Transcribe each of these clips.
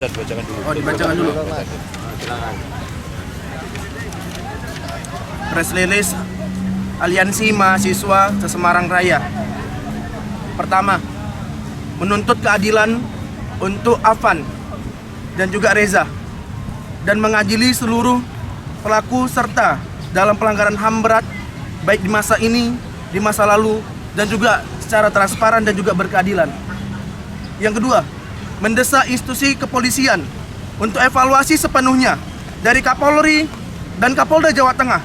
Dibacakan dulu. Oh, dibacakan dulu. Press release Aliansi Mahasiswa Semarang Raya. Pertama, menuntut keadilan untuk Afan dan juga Reza dan mengadili seluruh pelaku serta dalam pelanggaran HAM berat baik di masa ini, di masa lalu dan juga secara transparan dan juga berkeadilan. Yang kedua, mendesak institusi kepolisian untuk evaluasi sepenuhnya dari Kapolri dan Kapolda Jawa Tengah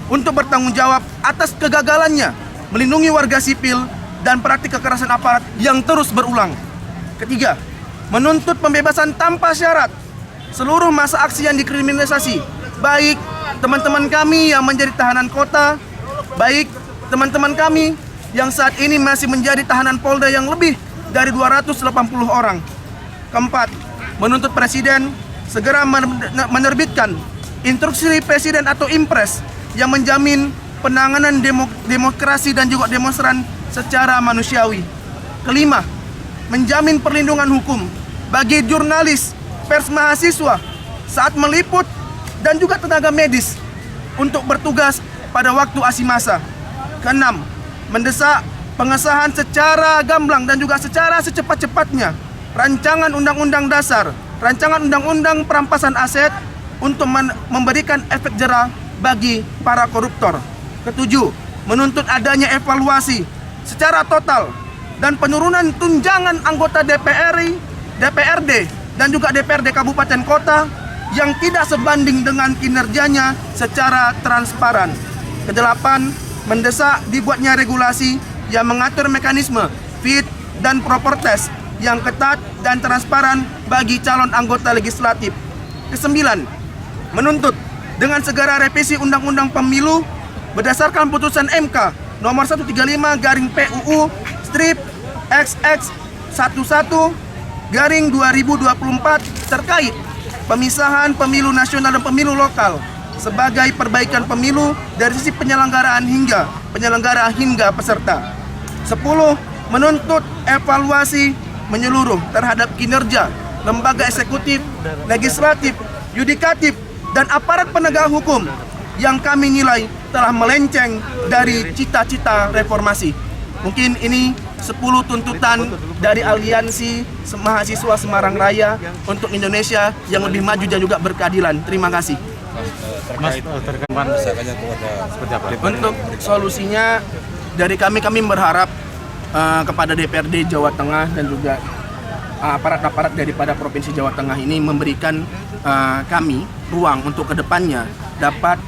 untuk bertanggung jawab atas kegagalannya melindungi warga sipil dan praktik kekerasan aparat yang terus berulang. Ketiga, menuntut pembebasan tanpa syarat seluruh masa aksi yang dikriminalisasi, baik teman-teman kami yang menjadi tahanan kota, baik teman-teman kami yang saat ini masih menjadi tahanan Polda yang lebih dari 280 orang. Keempat, menuntut Presiden segera menerbitkan instruksi Presiden atau Impres yang menjamin penanganan demokrasi dan juga demonstran secara manusiawi. Kelima, menjamin perlindungan hukum bagi jurnalis, pers mahasiswa saat meliput dan juga tenaga medis untuk bertugas pada waktu aksi massa. Keenam, mendesak pengesahan secara gamblang dan juga secara secepat-cepatnya rancangan undang-undang dasar, rancangan undang-undang perampasan aset untuk memberikan efek jera bagi para koruptor. Ketujuh, menuntut adanya evaluasi secara total dan penurunan tunjangan anggota DPRI, DPRD dan juga DPRD kabupaten kota yang tidak sebanding dengan kinerjanya secara transparan. Kedelapan, mendesak dibuatnya regulasi yang mengatur mekanisme fit dan proper test yang ketat dan transparan bagi calon anggota legislatif. Kesembilan, menuntut dengan segera revisi Undang-Undang Pemilu berdasarkan putusan MK nomor 135/PUU strip XX11/2024 terkait pemisahan pemilu nasional dan pemilu lokal sebagai perbaikan pemilu dari sisi penyelenggaraan hingga peserta. 10, menuntut evaluasi menyeluruh terhadap kinerja lembaga eksekutif, legislatif, yudikatif, dan aparat penegak hukum yang kami nilai telah melenceng dari cita-cita reformasi. Mungkin ini 10 tuntutan dari Aliansi Mahasiswa Semarang Raya untuk Indonesia yang lebih maju dan juga berkeadilan. Terima kasih. Untuk solusinya dari kami berharap kepada DPRD Jawa Tengah dan juga aparat-aparat daripada Provinsi Jawa Tengah ini memberikan kami ruang untuk kedepannya dapat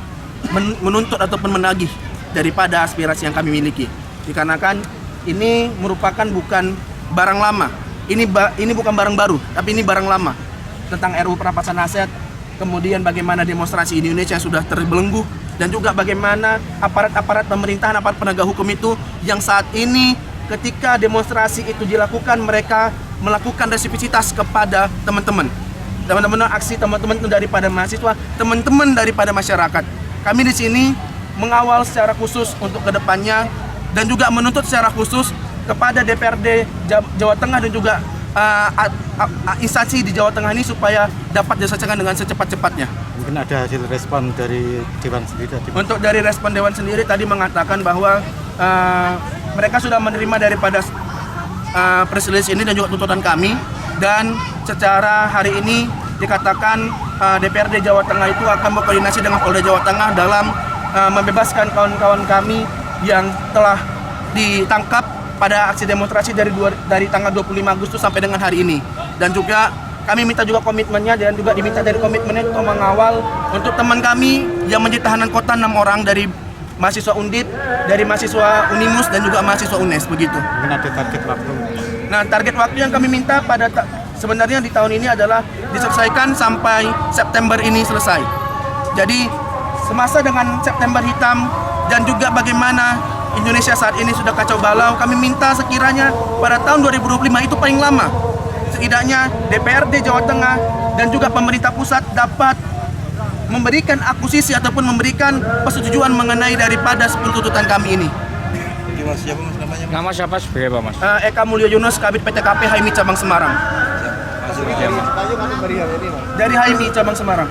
menuntut ataupun menagih daripada aspirasi yang kami miliki. Dikarenakan ini merupakan bukan barang lama, ini bukan barang baru, tapi ini barang lama tentang RUU perampasan aset. Kemudian bagaimana demonstrasi di Indonesia sudah terbelenggu dan juga bagaimana aparat-aparat pemerintahan, aparat penegak hukum itu yang saat ini ketika demonstrasi itu dilakukan, mereka melakukan resiprositas kepada teman-teman aksi, teman-teman daripada mahasiswa, teman-teman daripada masyarakat. Kami di sini mengawal secara khusus untuk kedepannya dan juga menuntut secara khusus kepada DPRD Jawa Tengah dan juga instansi di Jawa Tengah ini supaya dapat diselesaikan dengan secepat-cepatnya. Mungkin ada hasil respon dari Dewan sendiri tadi. Untuk dari respon Dewan sendiri tadi mengatakan bahwa mereka sudah menerima daripada press release ini dan juga tuntutan kami, dan secara hari ini dikatakan DPRD Jawa Tengah itu akan berkoordinasi dengan Polda Jawa Tengah dalam membebaskan kawan-kawan kami yang telah ditangkap pada aksi demonstrasi dari tanggal 25 Agustus sampai dengan hari ini. Dan juga kami minta juga komitmennya dan juga diminta dari komitmennya untuk mengawal untuk teman kami yang menjadi tahanan kota 6 orang dari mahasiswa Undip, dari mahasiswa Unimus dan juga mahasiswa UNES begitu. Mungkin ada target waktu. Nah, target waktu yang kami minta sebenarnya di tahun ini adalah diselesaikan sampai September ini selesai. Jadi semasa dengan September hitam dan juga bagaimana Indonesia saat ini sudah kacau balau, kami minta sekiranya pada tahun 2025 itu paling lama setidaknya DPRD Jawa Tengah dan juga pemerintah pusat dapat memberikan akuisisi ataupun memberikan persetujuan mengenai daripada 10 tuntutan kami ini. Mas, siapa mas namanya? Nama siapa sebagai Pak Mas? Eka Mulyo Yunus, Kabid PTKP HMI Cabang Semarang. Dari HMI cabang Semarang.